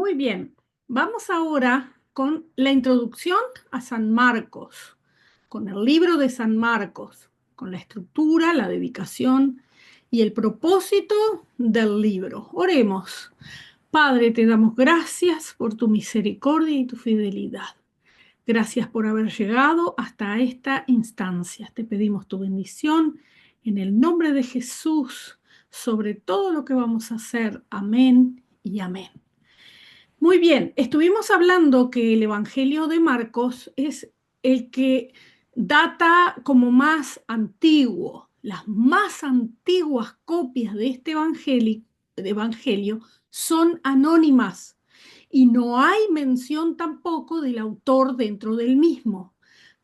Muy bien, vamos ahora con la introducción a San Marcos, con el libro de San Marcos, con la estructura, la dedicación y el propósito del libro. Oremos. Padre, te damos gracias por tu misericordia y tu fidelidad. Gracias por haber llegado hasta esta instancia. Te pedimos tu bendición en el nombre de Jesús sobre todo lo que vamos a hacer. Amén y amén. Muy bien, estuvimos hablando que el Evangelio de Marcos es el que data como más antiguo. Las más antiguas copias de este evangelio son anónimas y no hay mención tampoco del autor dentro del mismo.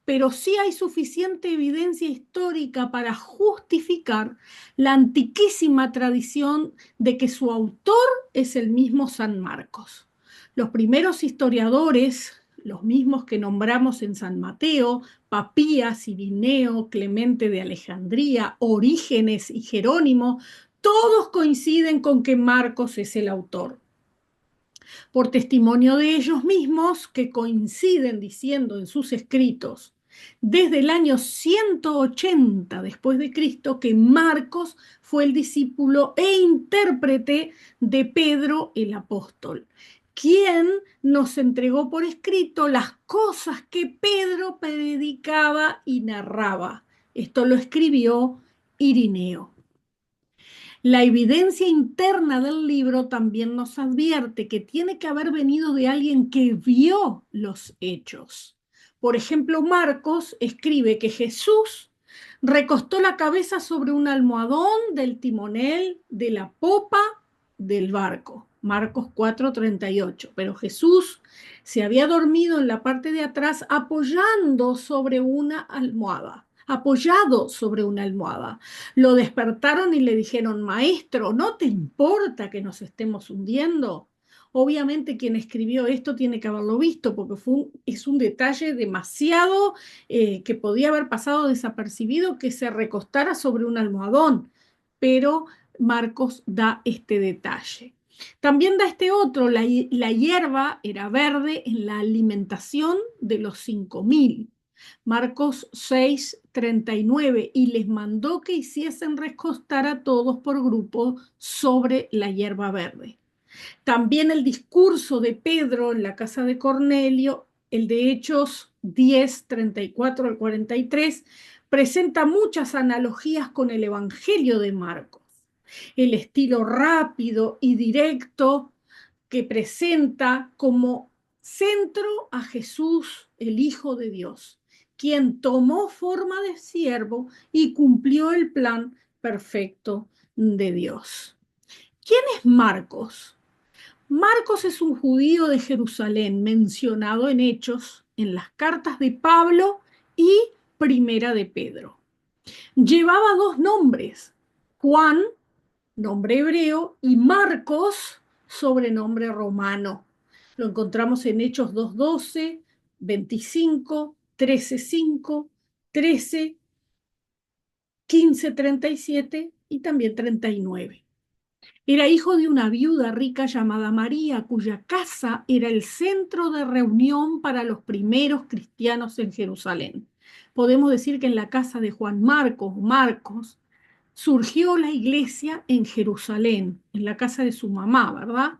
Pero sí hay suficiente evidencia histórica para justificar la antiquísima tradición de que su autor es el mismo San Marcos. Los primeros historiadores, los mismos que nombramos en San Mateo, Papías, Irineo, Clemente de Alejandría, Orígenes y Jerónimo, todos coinciden con que Marcos es el autor. Por testimonio de ellos mismos, que coinciden diciendo en sus escritos desde el año 180 después de Cristo que Marcos fue el discípulo e intérprete de Pedro el apóstol, quien nos entregó por escrito las cosas que Pedro predicaba y narraba. Esto lo escribió Irineo. La evidencia interna del libro también nos advierte que tiene que haber venido de alguien que vio los hechos. Por ejemplo, Marcos escribe que Jesús recostó la cabeza sobre un almohadón del timonel de la popa del barco. Marcos 4:38. Pero Jesús se había dormido en la parte de atrás apoyando sobre una almohada. Apoyado sobre una almohada. Lo despertaron y le dijeron, maestro, ¿no te importa que nos estemos hundiendo? Obviamente quien escribió esto tiene que haberlo visto porque es un detalle demasiado que podía haber pasado desapercibido que se recostara sobre un almohadón, pero Marcos da este detalle. También da este otro, la hierba era verde en la alimentación de los 5.000. Marcos 6:39, y les mandó que hiciesen recostar a todos por grupo sobre la hierba verde. También el discurso de Pedro en la casa de Cornelio, el de Hechos 10:34 al 43, presenta muchas analogías con el Evangelio de Marcos. El estilo rápido y directo que presenta como centro a Jesús, el Hijo de Dios, quien tomó forma de siervo y cumplió el plan perfecto de Dios. ¿Quién es Marcos? Marcos es un judío de Jerusalén mencionado en Hechos, en las cartas de Pablo y Primera de Pedro. Llevaba dos nombres, Juan, nombre hebreo, y Marcos, sobrenombre romano. Lo encontramos en Hechos 2:12, 25, 13:5, 13, 15:37 y también 39. Era hijo de una viuda rica llamada María, cuya casa era el centro de reunión para los primeros cristianos en Jerusalén. Podemos decir que en la casa de Juan Marcos, surgió la iglesia en Jerusalén, en la casa de su mamá, ¿verdad?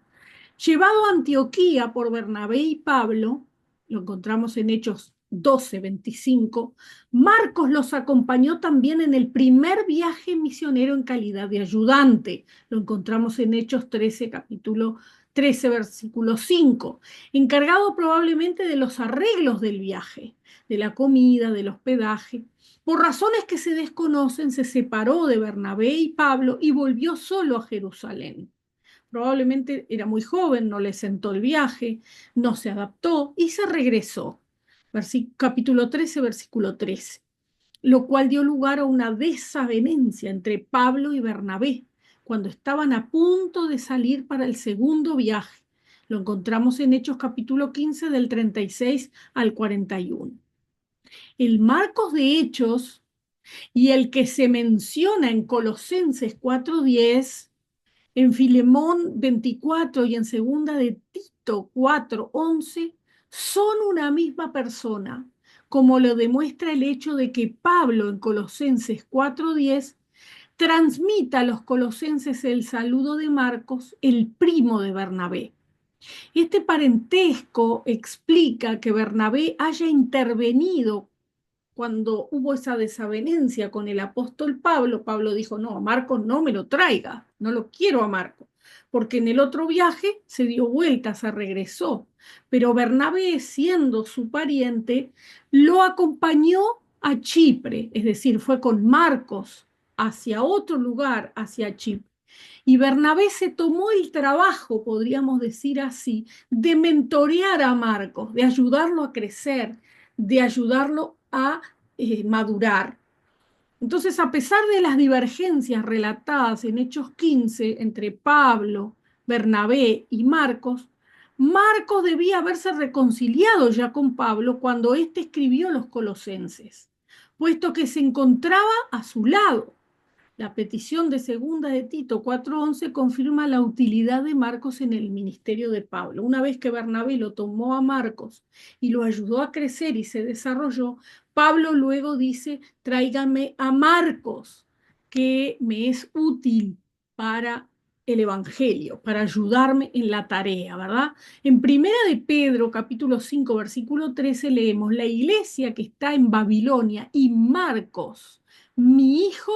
Llevado a Antioquía por Bernabé y Pablo, lo encontramos en Hechos 12:25, Marcos los acompañó también en el primer viaje misionero en calidad de ayudante. Lo encontramos en Hechos 13, capítulo 13, versículo 5, encargado probablemente de los arreglos del viaje, de la comida, del hospedaje. Por razones que se desconocen, se separó de Bernabé y Pablo y volvió solo a Jerusalén. Probablemente era muy joven, no le sentó el viaje, no se adaptó y se regresó. Capítulo 13, versículo 13, lo cual dio lugar a una desavenencia entre Pablo y Bernabé cuando estaban a punto de salir para el segundo viaje. Lo encontramos en Hechos capítulo 15 del 36 al 41. El Marcos de Hechos y el que se menciona en Colosenses 4:10, en Filemón 24 y en segunda de Tito 4:11 son una misma persona, como lo demuestra el hecho de que Pablo en Colosenses 4:10 transmita a los colosenses el saludo de Marcos, el primo de Bernabé. Este parentesco explica que Bernabé haya intervenido cuando hubo esa desavenencia con el apóstol Pablo. Pablo dijo, no, a Marcos no me lo traiga, no lo quiero a Marcos, porque en el otro viaje se dio vuelta, se regresó. Pero Bernabé, siendo su pariente, lo acompañó a Chipre, es decir, fue con Marcos hacia otro lugar, hacia Chipre. Y Bernabé se tomó el trabajo, podríamos decir así, de mentorear a Marcos, de ayudarlo a crecer, de ayudarlo a madurar. Entonces, a pesar de las divergencias relatadas en Hechos 15 entre Pablo, Bernabé y Marcos, Marcos debía haberse reconciliado ya con Pablo cuando éste escribió los Colosenses, puesto que se encontraba a su lado. La petición de segunda de Tito 4:11 confirma la utilidad de Marcos en el ministerio de Pablo. Una vez que Bernabé lo tomó a Marcos y lo ayudó a crecer y se desarrolló, Pablo luego dice, tráiganme a Marcos, que me es útil para el Evangelio, para ayudarme en la tarea, ¿verdad? En Primera de Pedro, capítulo 5, versículo 13, leemos, la iglesia que está en Babilonia y Marcos, mi hijo,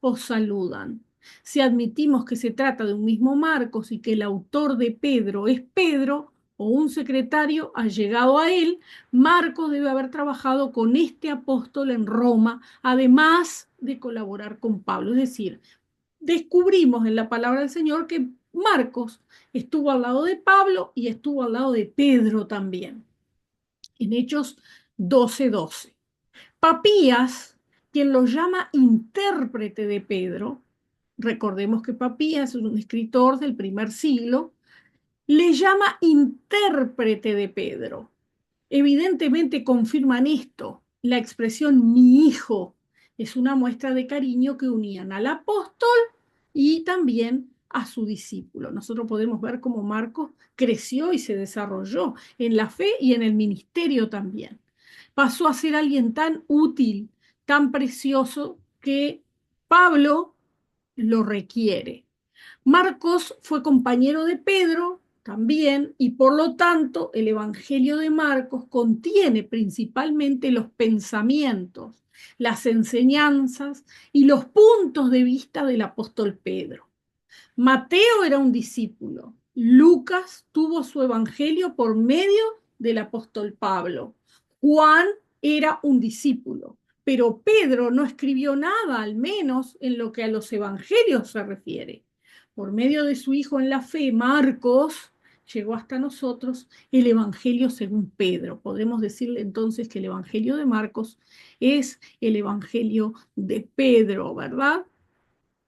os saludan. Si admitimos que se trata de un mismo Marcos y que el autor de Pedro es Pedro o un secretario allegado a él, Marcos debe haber trabajado con este apóstol en Roma, además de colaborar con Pablo. Es decir, descubrimos en la palabra del Señor que Marcos estuvo al lado de Pablo y estuvo al lado de Pedro también, en Hechos 12:12. Papías, quien lo llama intérprete de Pedro, recordemos que Papías es un escritor del primer siglo, le llama intérprete de Pedro. Evidentemente confirman esto. La expresión mi hijo es una muestra de cariño que unían al apóstol y también a su discípulo. Nosotros podemos ver cómo Marcos creció y se desarrolló en la fe y en el ministerio también. Pasó a ser alguien tan útil, tan precioso, que Pablo lo requiere. Marcos fue compañero de Pedro también y por lo tanto el Evangelio de Marcos contiene principalmente los pensamientos, las enseñanzas y los puntos de vista del apóstol Pedro. Mateo era un discípulo. Lucas tuvo su evangelio por medio del apóstol Pablo. Juan era un discípulo, pero Pedro no escribió nada, al menos en lo que a los evangelios se refiere. Por medio de su hijo en la fe, Marcos, llegó hasta nosotros el evangelio según Pedro. Podemos decirle entonces que el evangelio de Marcos es el evangelio de Pedro, ¿verdad?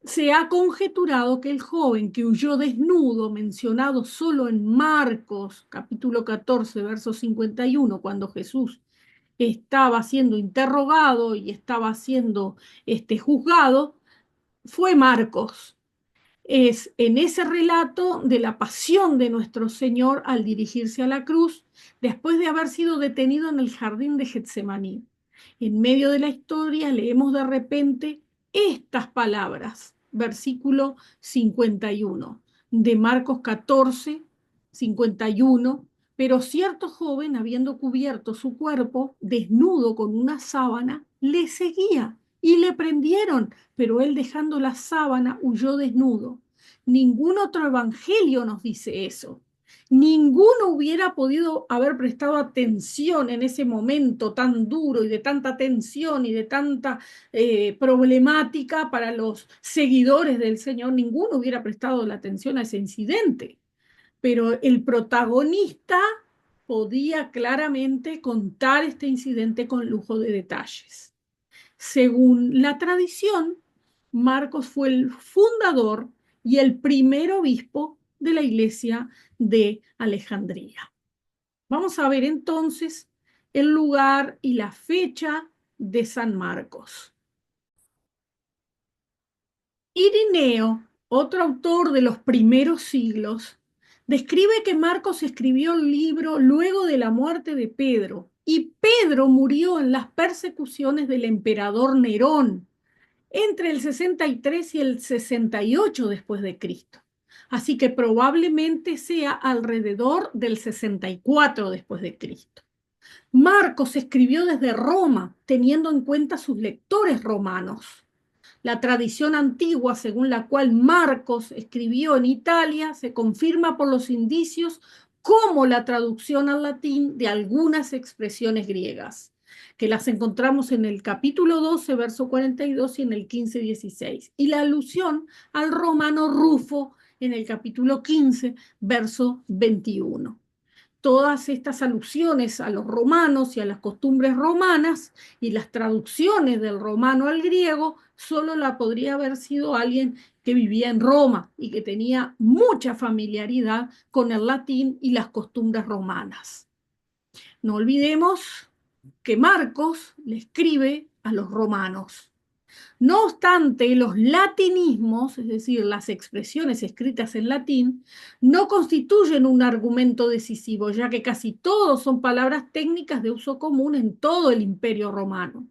Se ha conjeturado que el joven que huyó desnudo, mencionado solo en Marcos, capítulo 14, verso 51, cuando Jesús estaba siendo interrogado y estaba siendo juzgado, fue Marcos. Es en ese relato de la pasión de nuestro Señor al dirigirse a la cruz, después de haber sido detenido en el jardín de Getsemaní. En medio de la historia leemos de repente estas palabras, versículo 51 de Marcos 14, 51. Pero cierto joven, habiendo cubierto su cuerpo, desnudo con una sábana, le seguía y le prendieron, pero él dejando la sábana huyó desnudo. Ningún otro evangelio nos dice eso. Ninguno hubiera podido haber prestado atención en ese momento tan duro y de tanta tensión y de tanta problemática para los seguidores del Señor. Ninguno hubiera prestado la atención a ese incidente. Pero el protagonista podía claramente contar este incidente con lujo de detalles. Según la tradición, Marcos fue el fundador y el primer obispo de la iglesia de Alejandría. Vamos a ver entonces el lugar y la fecha de San Marcos. Irineo, otro autor de los primeros siglos, Describe que Marcos escribió el libro luego de la muerte de Pedro y Pedro murió en las persecuciones del emperador Nerón entre el 63 y el 68 después de Cristo. Así que probablemente sea alrededor del 64 después de Cristo. Marcos escribió desde Roma, teniendo en cuenta sus lectores romanos. La tradición antigua según la cual Marcos escribió en Italia se confirma por los indicios como la traducción al latín de algunas expresiones griegas, que las encontramos en el capítulo 12, verso 42 y en el 15-16, y la alusión al romano Rufo en el capítulo 15, verso 21. Todas estas alusiones a los romanos y a las costumbres romanas y las traducciones del romano al griego solo la podría haber sido alguien que vivía en Roma y que tenía mucha familiaridad con el latín y las costumbres romanas. No olvidemos que Marcos le escribe a los romanos. No obstante, los latinismos, es decir, las expresiones escritas en latín, no constituyen un argumento decisivo, ya que casi todos son palabras técnicas de uso común en todo el Imperio Romano.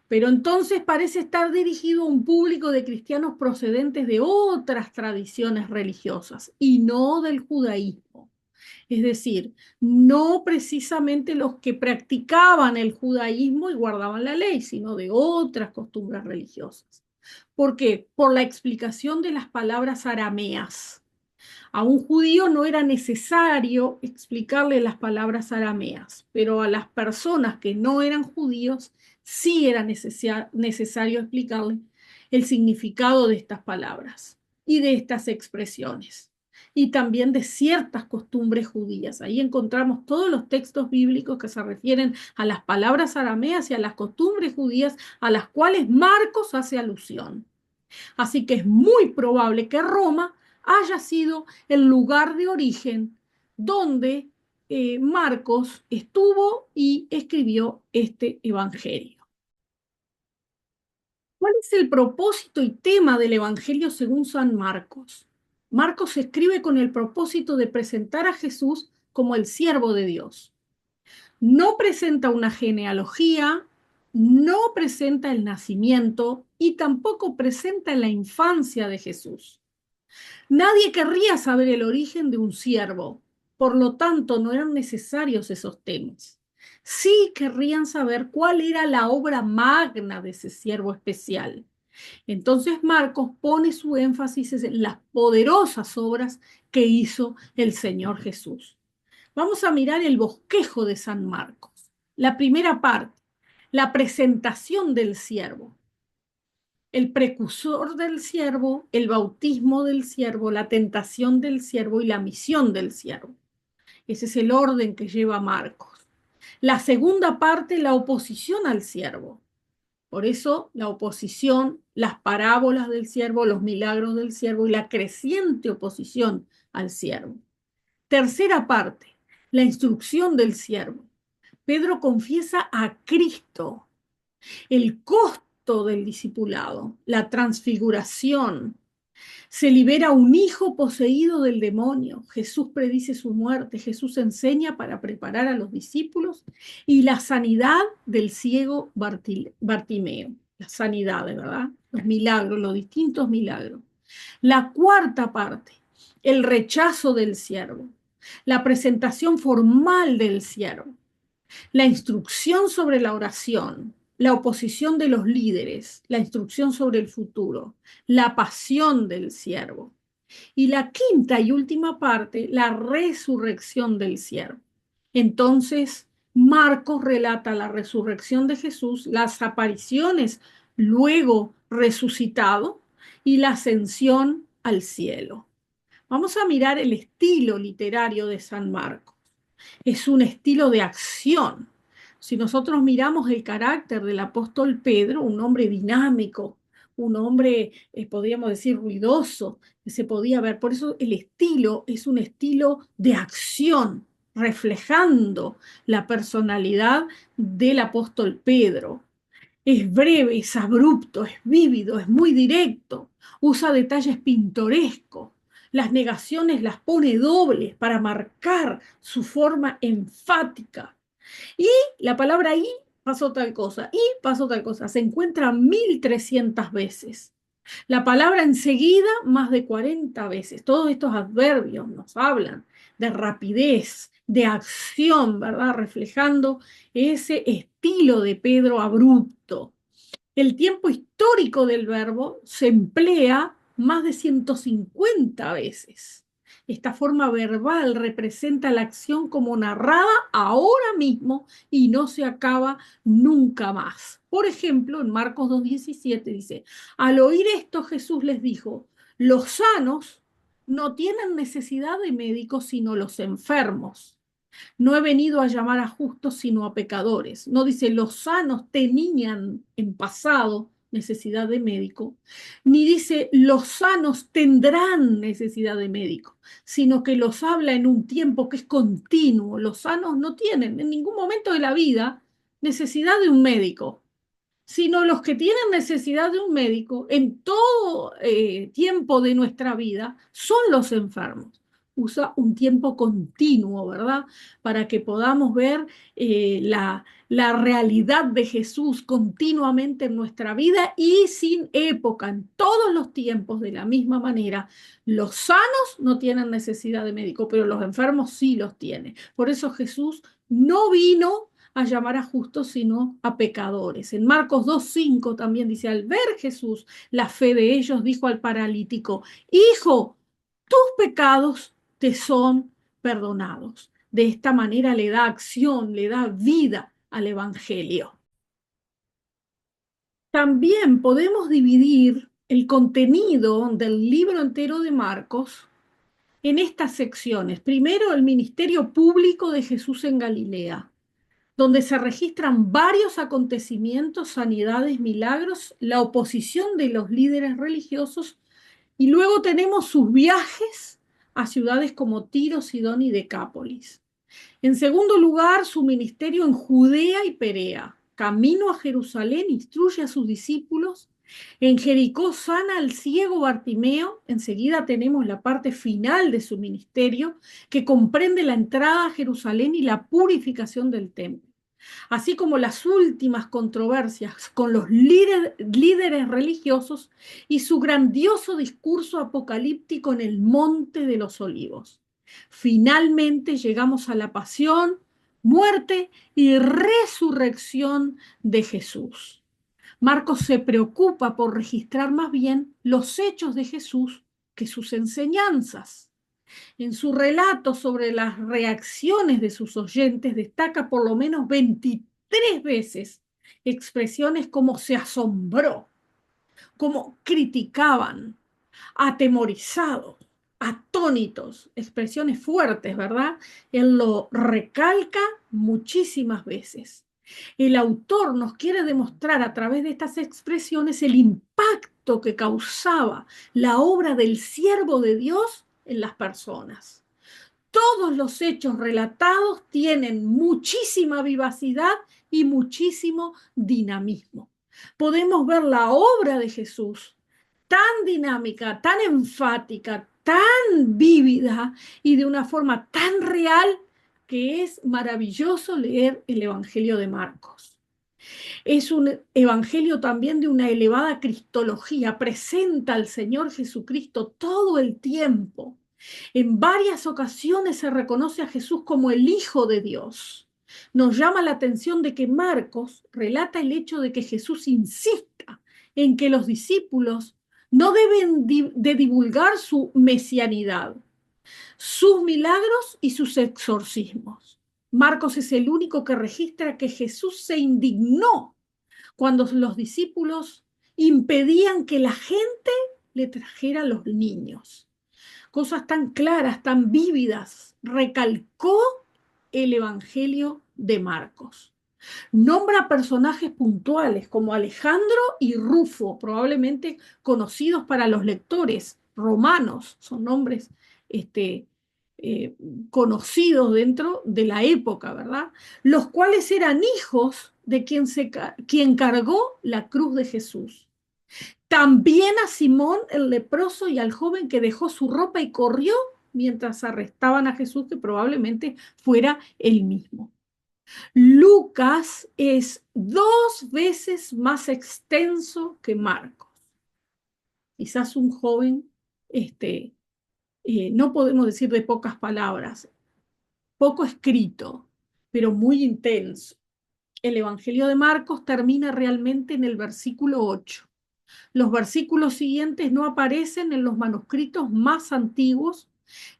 Pero entonces parece estar dirigido a un público de cristianos procedentes de otras tradiciones religiosas y no del judaísmo. Es decir, no precisamente los que practicaban el judaísmo y guardaban la ley, sino de otras costumbres religiosas. ¿Por qué? Por la explicación de las palabras arameas. A un judío no era necesario explicarle las palabras arameas, pero a las personas que no eran judíos sí era necesario explicarle el significado de estas palabras y de estas expresiones y también de ciertas costumbres judías. Ahí encontramos todos los textos bíblicos que se refieren a las palabras arameas y a las costumbres judías a las cuales Marcos hace alusión. Así que es muy probable que Roma haya sido el lugar de origen donde Marcos estuvo y escribió este evangelio. ¿Cuál es el propósito y tema del evangelio según San Marcos? Marcos escribe con el propósito de presentar a Jesús como el siervo de Dios. No presenta una genealogía, no presenta el nacimiento y tampoco presenta la infancia de Jesús. Nadie querría saber el origen de un siervo, por lo tanto no eran necesarios esos temas. Sí querrían saber cuál era la obra magna de ese siervo especial. Entonces Marcos pone su énfasis en las poderosas obras que hizo el Señor Jesús. Vamos a mirar el bosquejo de San Marcos. La primera parte, la presentación del siervo, el precursor del siervo, el bautismo del siervo, la tentación del siervo y la misión del siervo. Ese es el orden que lleva Marcos. La segunda parte, la oposición al siervo. Por eso la oposición, las parábolas del siervo, los milagros del siervo y la creciente oposición al siervo. Tercera parte, la instrucción del siervo. Pedro confiesa a Cristo, el costo del discipulado, la transfiguración. Se libera un hijo poseído del demonio. Jesús predice su muerte. Jesús enseña para preparar a los discípulos y la sanidad del ciego Bartimeo. La sanidad, de verdad. Los milagros, los distintos milagros. La cuarta parte, el rechazo del siervo. La presentación formal del siervo. La instrucción sobre la oración, la oposición de los líderes, la instrucción sobre el futuro, la pasión del siervo. Y la quinta y última parte, la resurrección del siervo. Entonces, Marcos relata la resurrección de Jesús, las apariciones luego resucitado y la ascensión al cielo. Vamos a mirar el estilo literario de San Marcos. Es un estilo de acción. Si nosotros miramos el carácter del apóstol Pedro, un hombre dinámico, un hombre, podríamos decir, ruidoso, que se podía ver. Por eso el estilo es un estilo de acción, reflejando la personalidad del apóstol Pedro. Es breve, es abrupto, es vívido, es muy directo, usa detalles pintorescos, Las negaciones las pone dobles para marcar su forma enfática. Y la palabra y pasó tal cosa, y pasó tal cosa. Se encuentra 1300 veces. La palabra enseguida más de 40 veces. Todos estos adverbios nos hablan de rapidez, de acción, ¿verdad? Reflejando ese estilo de Pedro abrupto. El tiempo histórico del verbo se emplea más de 150 veces. Esta forma verbal representa la acción como narrada ahora mismo y no se acaba nunca más. Por ejemplo, en Marcos 2:17 dice, al oír esto Jesús les dijo, los sanos no tienen necesidad de médicos sino los enfermos. No he venido a llamar a justos, sino a pecadores. No dice, los sanos tenían en pasado necesidad de médico, ni dice, los sanos tendrán necesidad de médico, sino que los habla en un tiempo que es continuo. Los sanos no tienen en ningún momento de la vida necesidad de un médico, sino los que tienen necesidad de un médico en todo tiempo de nuestra vida son los enfermos. Usa un tiempo continuo, ¿verdad? Para que podamos ver la realidad de Jesús continuamente en nuestra vida y sin época, en todos los tiempos, de la misma manera. Los sanos no tienen necesidad de médico, pero los enfermos sí los tienen. Por eso Jesús no vino a llamar a justos, sino a pecadores. En Marcos 2:5 también dice, al ver Jesús la fe de ellos, dijo al paralítico, hijo, tus pecados te son perdonados. De esta manera le da acción, le da vida al Evangelio. También podemos dividir el contenido del libro entero de Marcos en estas secciones. Primero, el ministerio público de Jesús en Galilea, donde se registran varios acontecimientos, sanidades, milagros, la oposición de los líderes religiosos, y luego tenemos sus viajes a ciudades como Tiro, Sidón y Decápolis. En segundo lugar, su ministerio en Judea y Perea. Camino a Jerusalén, instruye a sus discípulos. En Jericó sana al ciego Bartimeo. Enseguida tenemos la parte final de su ministerio, que comprende la entrada a Jerusalén y la purificación del templo, así como las últimas controversias con los líderes religiosos y su grandioso discurso apocalíptico en el Monte de los Olivos. Finalmente llegamos a la pasión, muerte y resurrección de Jesús. Marcos se preocupa por registrar más bien los hechos de Jesús que sus enseñanzas. En su relato sobre las reacciones de sus oyentes destaca por lo menos 23 veces expresiones como se asombró, como criticaban, atemorizados, atónitos, expresiones fuertes, ¿verdad? Él lo recalca muchísimas veces. El autor nos quiere demostrar a través de estas expresiones el impacto que causaba la obra del siervo de Dios en las personas. Todos los hechos relatados tienen muchísima vivacidad y muchísimo dinamismo. Podemos ver la obra de Jesús tan dinámica, tan enfática, tan vívida y de una forma tan real que es maravilloso leer el Evangelio de Marcos. Es un evangelio también de una elevada cristología, presenta al Señor Jesucristo todo el tiempo. En varias ocasiones se reconoce a Jesús como el Hijo de Dios. Nos llama la atención de que Marcos relata el hecho de que Jesús insista en que los discípulos no deben de divulgar su mesianidad, sus milagros y sus exorcismos. Marcos es el único que registra que Jesús se indignó cuando los discípulos impedían que la gente le trajera a los niños. Cosas tan claras, tan vívidas, recalcó el Evangelio de Marcos. Nombra personajes puntuales como Alejandro y Rufo, probablemente conocidos para los lectores romanos, son nombres eh, conocidos dentro de la época, ¿verdad? Los cuales eran hijos de quien cargó la cruz de Jesús. También a Simón el leproso y al joven que dejó su ropa y corrió mientras arrestaban a Jesús, que probablemente fuera él mismo. Lucas es 2 veces más extenso que Marcos. Quizás un joven, este, no podemos decir de pocas palabras, poco escrito, pero muy intenso. El Evangelio de Marcos termina realmente en el versículo 8. Los versículos siguientes no aparecen en los manuscritos más antiguos,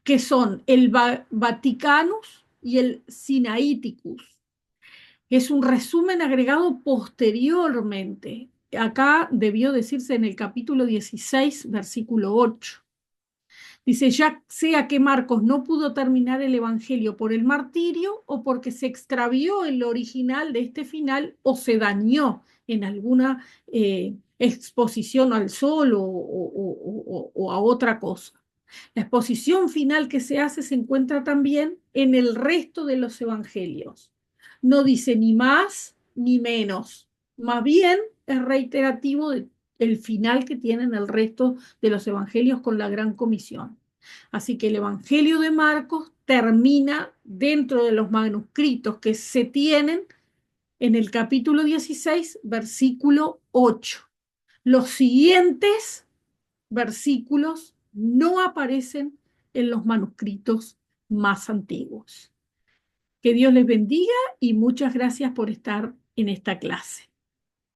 que son el Vaticanus y el Sinaiticus. Es un resumen agregado posteriormente. Acá debió decirse en el capítulo 16, versículo 8. Dice, ya sea que Marcos no pudo terminar el Evangelio por el martirio o porque se extravió el original de este final o se dañó en alguna exposición al sol o a otra cosa. La exposición final que se hace se encuentra también en el resto de los evangelios. No dice ni más ni menos, más bien es reiterativo del final que tienen el resto de los evangelios con la gran comisión. Así que el Evangelio de Marcos termina dentro de los manuscritos que se tienen en el capítulo 16, versículo 8. Los siguientes versículos no aparecen en los manuscritos más antiguos. Que Dios les bendiga y muchas gracias por estar en esta clase.